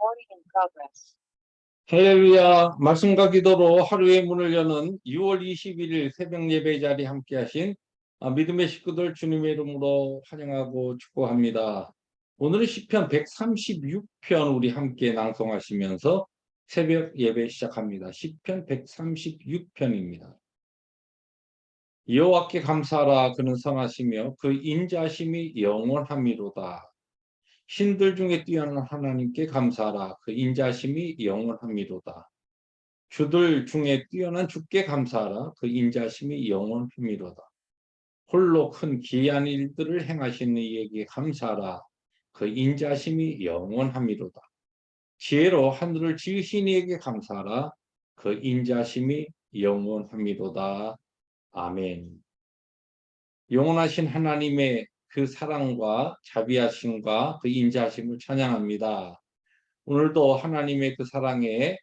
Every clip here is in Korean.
Recording in progress. 할렐루야. 말씀과 기도로 하루의 문을 여는 6월 21일 새벽 예배 자리 함께 하신 믿음의 식구들 주님의 이름으로 환영하고 축복합니다. 오늘은 시편 136편 우리 함께 낭송하시면서 새벽 예배 시작합니다. 시편 136편입니다. 여호와께 감사하라. 그는 선하시며 그 인자심이 영원함이로다. 신들 중에 뛰어난 하나님께 감사하라. 그 인자심이 영원함이로다. 주들 중에 뛰어난 주께 감사하라. 그 인자심이 영원함이로다. 홀로 큰 기이한 일들을 행하시는 이에게 감사하라. 그 인자심이 영원함이로다. 지혜로 하늘을 지으신 이에게 감사하라. 그 인자심이 영원함이로다. 아멘. 영원하신 하나님의 그 사랑과 자비하심과 그 인자하심을 찬양합니다. 오늘도 하나님의 그 사랑에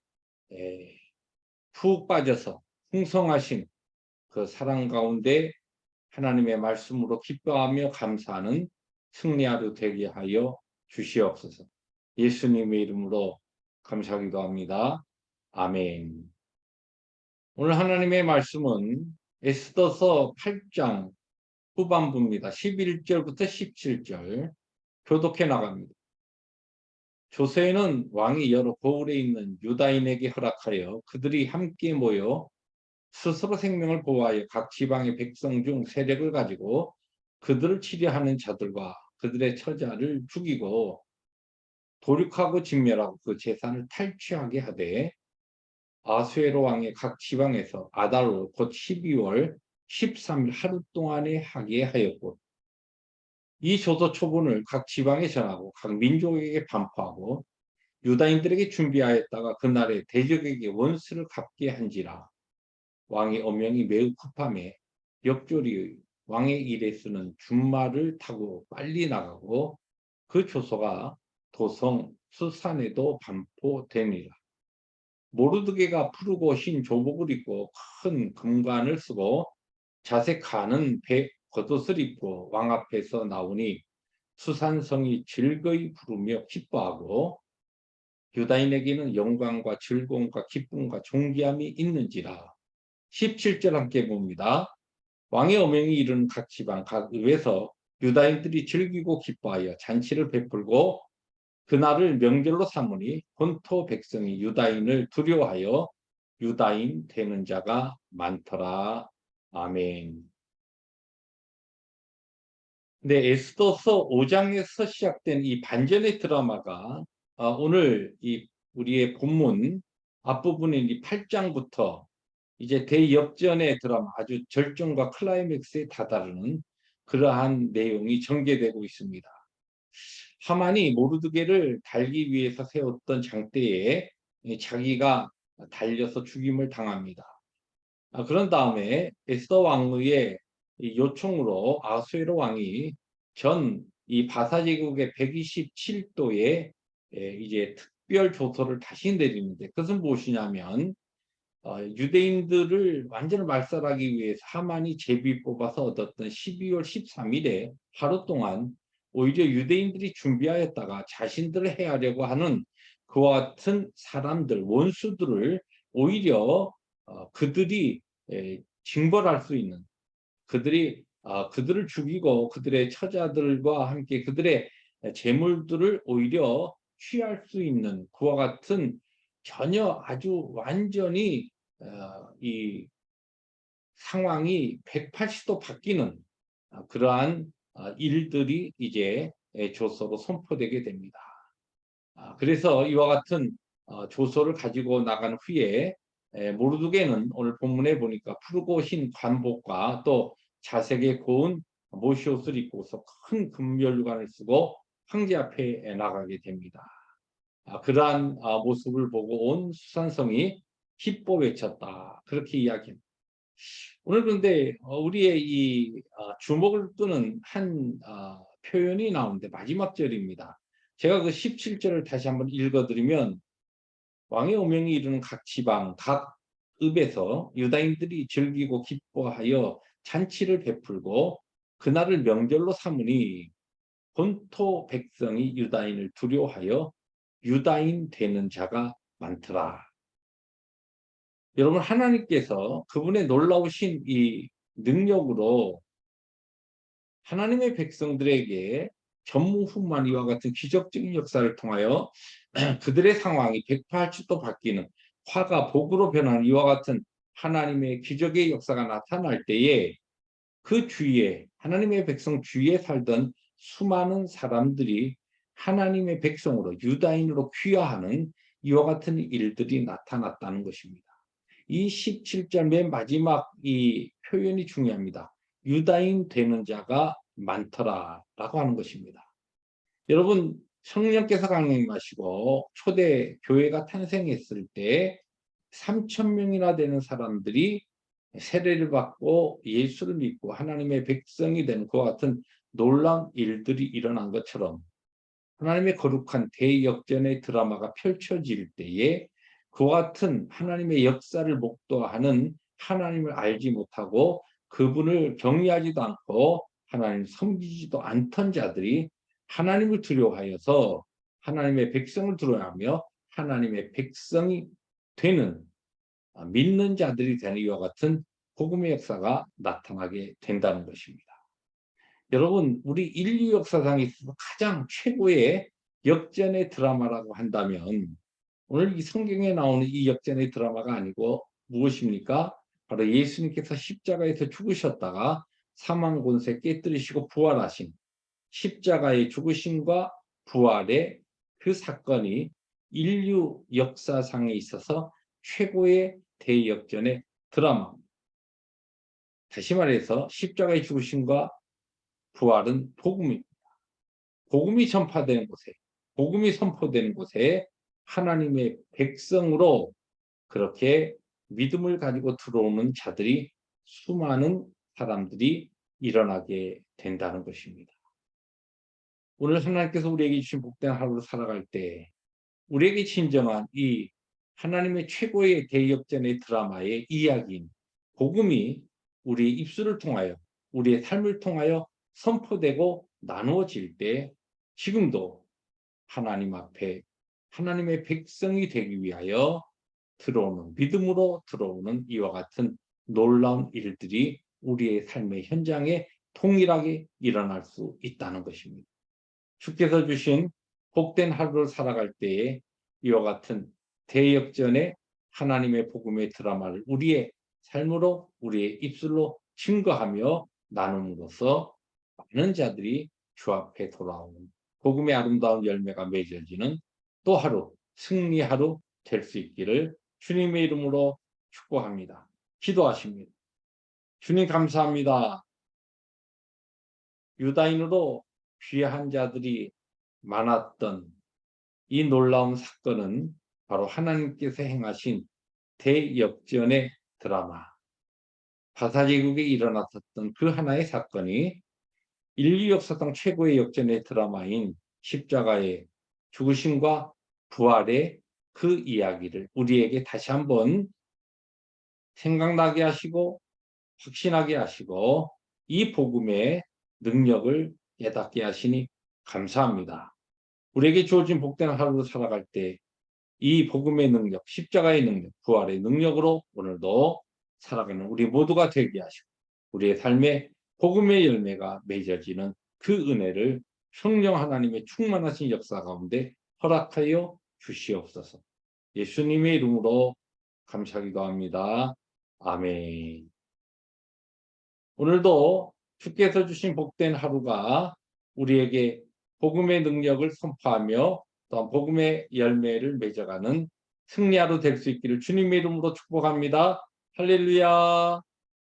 푹 빠져서 풍성하신 그 사랑 가운데 하나님의 말씀으로 기뻐하며 감사하는 승리하루 되게 하여 주시옵소서. 예수님의 이름으로 감사하기도 합니다. 아멘. 오늘 하나님의 말씀은 에스더서 8장 후반부입니다. 11절부터 17절 교독해 나갑니다. 조세는 왕이 여러 고을에 있는 유다인에게 허락하여 그들이 함께 모여 스스로 생명을 보호하여 각 지방의 백성 중 세력을 가지고 그들을 치려하는 자들과 그들의 처자를 죽이고 도륙하고 진멸하고 그 재산을 탈취하게 하되 아수에로 왕의 각 지방에서 아달로 곧 12월 13일 하루 동안에 하게 하였고 이 조서 초본을 각 지방에 전하고 각 민족에게 반포하고 유다인들에게 준비하였다가 그날에 대적에게 원수를 갚게 한지라. 왕의 어명이 매우 급함에 역조리 왕의 일에 쓰는 준말을 타고 빨리 나가고 그 조서가 도성 수산에도 반포되니라. 모르드게가 푸르고 흰 조복을 입고 큰 금관을 쓰고 자색하는 배 겉옷을 입고 왕 앞에서 나오니 수산성이 즐거이 부르며 기뻐하고 유다인에게는 영광과 즐거움과 기쁨과 존귀함이 있는지라. 17절 함께 봅니다. 왕의 어명이 이르는 각 지방 각 읍에서 유다인들이 즐기고 기뻐하여 잔치를 베풀고 그날을 명절로 삼으니 본토 백성이 유다인을 두려워하여 유다인 되는 자가 많더라. 아멘. 네, 에스더서 5장에서 시작된 이 반전의 드라마가 오늘 우리의 본문 앞부분인 이 8장부터 이제 대역전의 드라마, 아주 절정과 클라이맥스에 다다르는 그러한 내용이 전개되고 있습니다. 하만이 모르드게를 달기 위해서 세웠던 장대에 자기가 달려서 죽임을 당합니다. 그런 다음에 에스더 왕의 요청으로 아수에로 왕이 전 이 바사 제국의 127도에 이제 특별 조서를 다시 내리는데 그것은 무엇이냐면 유대인들을 완전히 말살하기 위해서 하만이 제비 뽑아서 얻었던 12월 13일에 하루 동안 오히려 유대인들이 준비하였다가 자신들을 해하려고 하는 그와 같은 사람들, 원수들을 오히려 그들이 징벌할 수 있는 그들을 죽이고 그들의 처자들과 함께 그들의 재물들을 오히려 취할 수 있는 그와 같은 전혀 아주 완전히 이 상황이 180도 바뀌는 그러한 일들이 이제 조서로 선포되게 됩니다. 그래서 이와 같은 조서를 가지고 나간 후에 모르드게는 오늘 본문에 보니까 푸르고 흰 관복과 또 자색의 고운 모시옷을 입고서 큰 금면류관을 쓰고 황제 앞에 나가게 됩니다. 그러한 모습을 보고 온 수산성이 기뻐 외쳤다. 그렇게 이야기합니다. 오늘 그런데 우리의 이 주목을 끄는 한 표현이 나오는데 마지막 절입니다. 제가 그 17절을 다시 한번 읽어드리면 왕의 오명이 이르는 각 지방, 각 읍에서 유다인들이 즐기고 기뻐하여 잔치를 베풀고 그날을 명절로 삼으니 본토 백성이 유다인을 두려워하여 유다인 되는 자가 많더라. 여러분, 하나님께서 그분의 놀라우신 이 능력으로 하나님의 백성들에게 전무후무한 이와 같은 기적적인 역사를 통하여 그들의 상황이 180도 바뀌는, 화가 복으로 변하는 이와 같은 하나님의 기적의 역사가 나타날 때에 그 주위에, 하나님의 백성 주위에 살던 수많은 사람들이 하나님의 백성으로, 유다인으로 귀화하는 이와 같은 일들이 나타났다는 것입니다. 이 17절 맨 마지막 이 표현이 중요합니다. 유다인 되는 자가 많더라라고 하는 것입니다. 여러분, 성령께서 강림하시고 초대 교회가 탄생했을 때 3,000명이나 되는 사람들이 세례를 받고 예수를 믿고 하나님의 백성이 된 그와 같은 놀라운 일들이 일어난 것처럼, 하나님의 거룩한 대역전의 드라마가 펼쳐질 때에 그와 같은 하나님의 역사를 목도하는, 하나님을 알지 못하고 그분을 경외하지도 않고 하나님을 섬기지도 않던 자들이 하나님을 두려워하여서 하나님의 백성을 두려워하며 하나님의 백성이 되는, 믿는 자들이 되는 이와 같은 복음의 역사가 나타나게 된다는 것입니다. 여러분, 우리 인류 역사상에 있어서 가장 최고의 역전의 드라마라고 한다면 오늘 이 성경에 나오는 이 역전의 드라마가 아니고 무엇입니까? 바로 예수님께서 십자가에서 죽으셨다가 사망 권세 깨뜨리시고 부활하신 십자가의 죽으심과 부활의 그 사건이 인류 역사상에 있어서 최고의 대역전의 드라마입니다. 다시 말해서 십자가의 죽으심과 부활은 복음입니다. 복음이 전파되는 곳에, 복음이 선포되는 곳에 하나님의 백성으로 그렇게 믿음을 가지고 들어오는 자들이, 수많은 사람들이 일어나게 된다는 것입니다. 오늘 하나님께서 우리에게 주신 복된 하루를 살아갈 때 우리에게 진정한 이 하나님의 최고의 대역전의 드라마의 이야기인 복음이 우리의 입술을 통하여, 우리의 삶을 통하여 선포되고 나누어질 때 지금도 하나님 앞에 하나님의 백성이 되기 위하여 들어오는, 믿음으로 들어오는 이와 같은 놀라운 일들이 우리의 삶의 현장에 동일하게 일어날 수 있다는 것입니다. 주께서 주신 복된 하루를 살아갈 때에 이와 같은 대역전의 하나님의 복음의 드라마를 우리의 삶으로, 우리의 입술로 증거하며 나눔으로써 많은 자들이 주 앞에 돌아오는 복음의 아름다운 열매가 맺어지는 또 하루, 승리 하루 될 수 있기를 주님의 이름으로 축복합니다. 기도하십니다. 주님 감사합니다. 유다인으로 귀한 자들이 많았던 이 놀라운 사건은 바로 하나님께서 행하신 대역전의 드라마, 바사제국에 일어났었던 그 하나의 사건이 인류 역사상 최고의 역전의 드라마인 십자가의 죽으심과 부활의 그 이야기를 우리에게 다시 한번 생각나게 하시고 확신하게 하시고 이 복음의 능력을 깨닫게 하시니 감사합니다. 우리에게 주어진 복된 하루를 살아갈 때 이 복음의 능력, 십자가의 능력, 부활의 능력으로 오늘도 살아가는 우리 모두가 되게 하시고 우리의 삶에 복음의 열매가 맺어지는 그 은혜를 성령 하나님의 충만하신 역사 가운데 허락하여 주시옵소서. 예수님의 이름으로 감사기도 합니다. 아멘. 오늘도 주께서 주신 복된 하루가 우리에게 복음의 능력을 선포하며 또 복음의 열매를 맺어가는 승리하루 될 수 있기를 주님의 이름으로 축복합니다. 할렐루야.